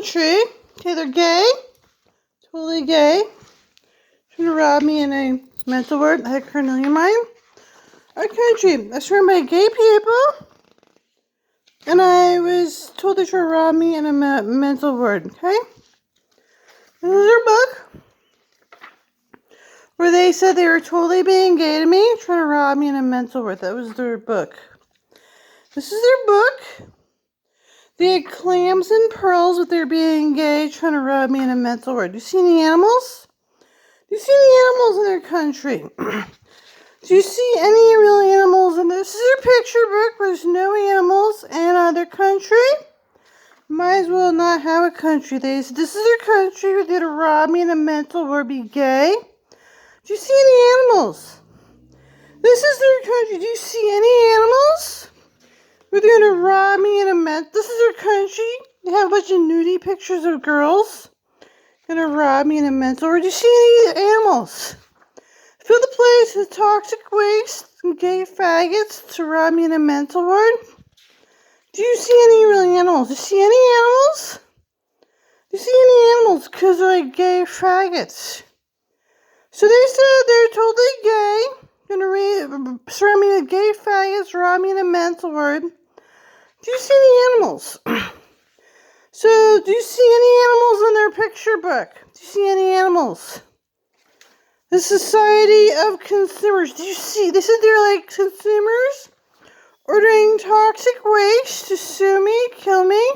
country. Okay, they're gay. Totally gay. Trying to rob me in a mental word. I had carnelian mine. Our country. That's run by gay people. And I was told they trying to rob me in a mental word. Okay? And there's their book. Where they said they were totally being gay to me. Trying to rob me in a mental word. That was their book. This is their book. They had clams and pearls with their being gay, trying to rob me in a mental word. Do you see any animals? Do you see any animals in their country? Do you see any real animals in this? This is their picture book where there's no animals in their country. Might as well not have a country. They said this is their country where they're to rob me in a mental word, be gay. Do you see any animals? This is their country. Do you see any animals? We're going to rob me in a mental. This is their country. They have a bunch of nudie pictures of girls. Going to rob me in a mental. Or do you see any animals? Fill the place with toxic waste and gay faggots to rob me in a mental word. Do you see any real animals? Do you see any animals? Do you see any animals? Because they're like gay faggots. So they said they're totally gay. Going to surround me with gay faggots, rob me in a mental word. Do you see any animals? So, do you see any animals in their picture book? Do you see any animals? The Society of Consumers. Do you see? They said they're like consumers ordering toxic waste to sue me, kill me.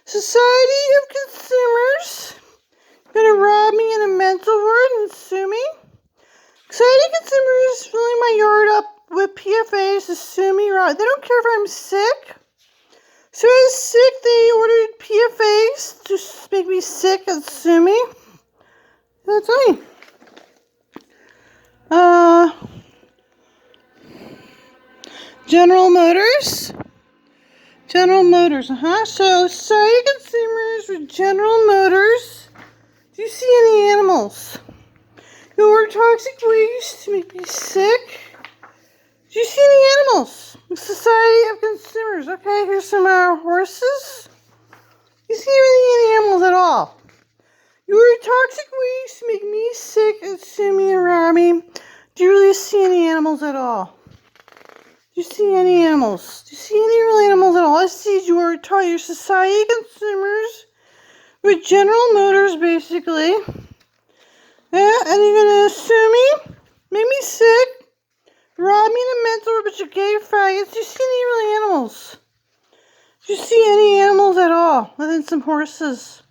Society of Consumers. Gonna rob me in a mental word and sue me. Society of Consumers filling my yard up with PFAs to sue me. They don't care if I'm sick. So I was sick, they ordered PFAs to make me sick and sue me. That's me. General Motors. General Motors, So, Society of Consumers with General Motors. Do you see any animals? You order toxic waste to make me sick. Do you see any animals? Society of Consumers. Okay, here's some horses. You see any animals at all? You order toxic waste to make me sick and sue me and rob me. Do you really see any animals at all? Do you see any animals? Do you see any real animals at all? I see your Society of Consumers with General Motors, basically. Yeah, and you're gonna sue me, make me sick, rob me in a mental word, but you gay faggots. Do you see any real animals? Do you see any animals at all, other than some horses?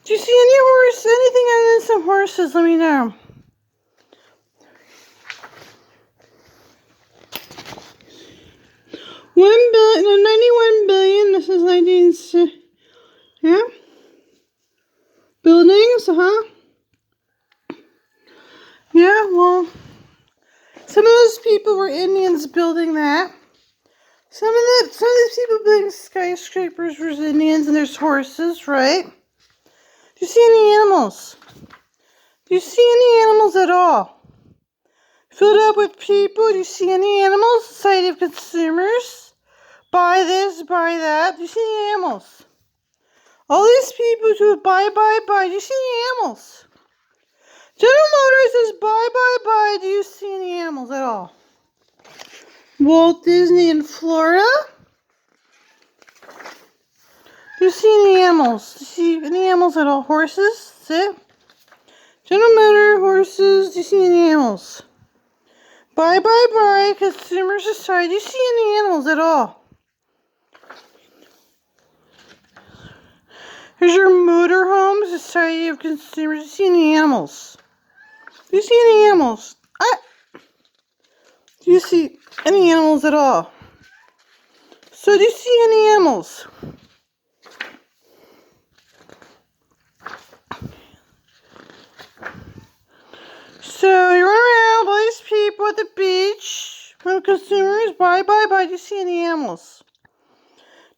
Do you see any anything other than some horses? Let me know. No, 91 billion. This is 19. Yeah. Buildings, Yeah, well, some of those people were Indians building that. Some of these people building skyscrapers were Indians, and there's horses, right? Do you see any animals? Do you see any animals at all? Filled up with people. Do you see any animals? Society of Consumers. Buy this, buy that. Do you see any animals? All these people who buy. Do you see any animals? General Motors says buy. Do you see any animals at all? Walt Disney in Florida. Do you see any animals? Do you see any animals at all? Horses? That's it. General Motors, horses. Do you see any animals? Buy. Consumer Society. Do you see any animals at all? Here's your motorhome, Society of Consumers. Do you see any animals? Do you see any animals? Do you see any animals at all? So, do you see any animals? So, you run around, all these people at the beach, from consumers, buy. Do you see any animals?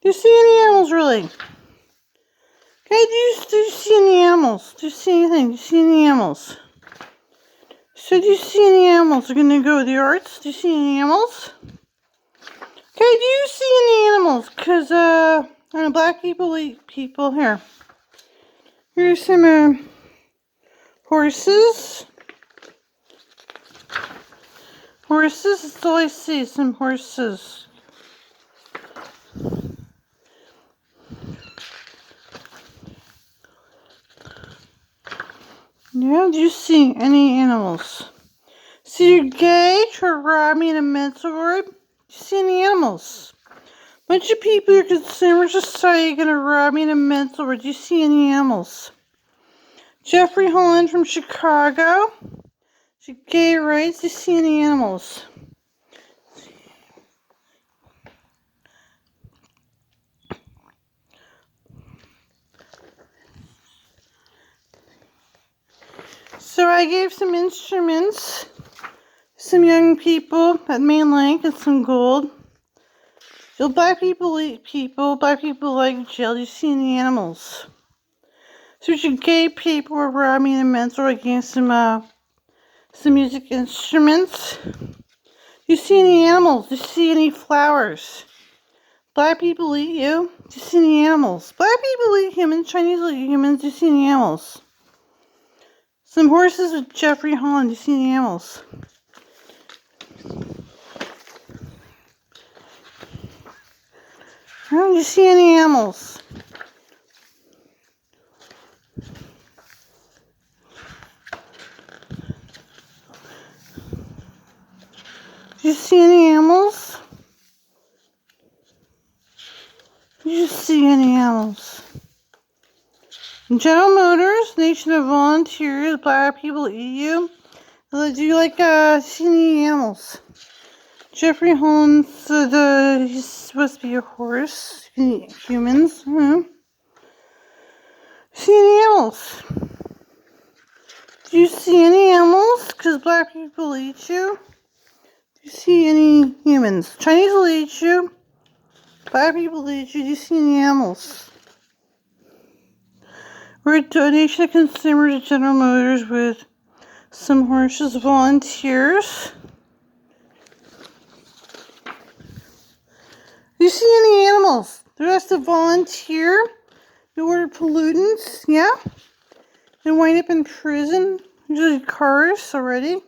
Do you see any animals, really? Okay, do you see any animals? Do you see anything? Do you see any animals? So, do you see any animals? We're going to go with the arts. Do you see any animals? Okay, do you see any animals? Because, And black people eat people. Here. Here's some horses. Horses, that's all I see, some horses. Yeah, do you see any animals? See, you're gay, try to rob me in a mental ward. Do you see any animals? Bunch of people, your consumer society, gonna rob me in a mental ward. Do you see any animals? Jeffrey Holland from Chicago. She gay rights. Do you see any animals? So I gave some instruments, some young people at Main Lake and some gold. So black people eat people, black people like jail. Do you see any animals? So your gay people were robbing a mentor against some music instruments. Do you see any animals? Do you see any flowers? Black people eat you. Do you see any animals? Black people eat humans, Chinese eat humans. Do you see any animals? Some horses with Jeffrey Holland. Do you see any animals? Do you see any animals? Do you see any animals? Do you see any animals? General Motors, Nation of Volunteers, black people eat you. Do you see any animals? Jeffrey Holmes, he's supposed to be a horse. You can eat humans. See any animals? Do you see any animals? Because black people eat you. Do you see any humans? Chinese will eat you. Black people eat you. Do you see any animals? We're a donation of consumers at General Motors with some horses volunteers. Do you see any animals? The rest of volunteer. You order pollutants, yeah? And wind up in prison. Usually cars already.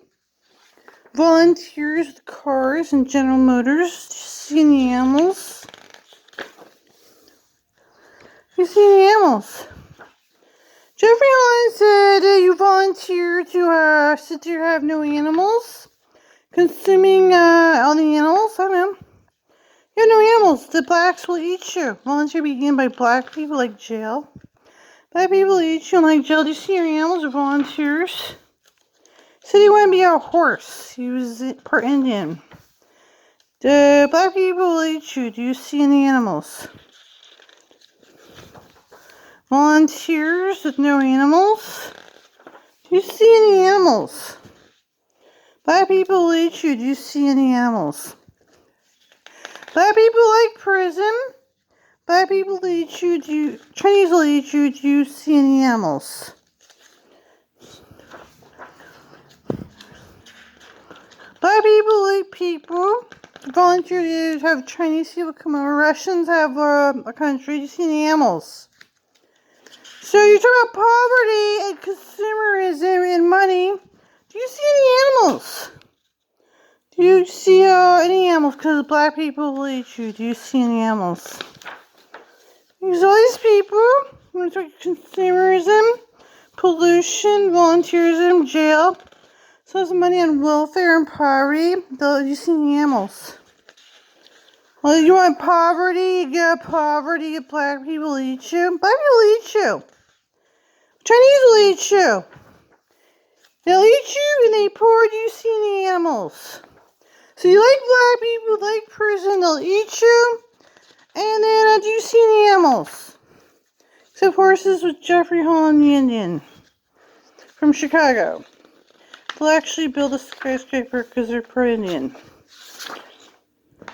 Volunteers with cars and General Motors. Do you see any animals? Do you see any animals? Jeffrey Holland said you volunteer to sit there have no animals. Consuming all the animals. I don't know. You have no animals. The blacks will eat you. Volunteer began by black people like jail. Black people eat you like jail. Do you see any animals or volunteers? Said he wanted to be a horse. He was part Indian. The black people will eat you. Do you see any animals? Volunteers with no animals? Do you see any animals? Black people will eat you. Do you see any animals? Black people like prison. Black people will eat you. Chinese will eat you. Do you see any animals? Black people eat people. Volunteer to have Chinese people come over. Russians have a country. Do you see any animals? So you talk about poverty and consumerism and money. Do you see any animals? Do you see any animals? Because black people will eat you. Do you see any animals? Because all these people, when it's like consumerism, pollution, volunteerism, jail, so some money on welfare and poverty. Do you see any animals? Well, you want poverty, you get poverty, black people eat you. Black people eat you. Chinese will eat you. They'll eat you and they pour. Do you see any animals? So you like black people, like prison, they'll eat you. And then do you see any animals? Except horses with Jeffrey Holland the Indian from Chicago. They'll actually build a skyscraper because they're pro-Indian.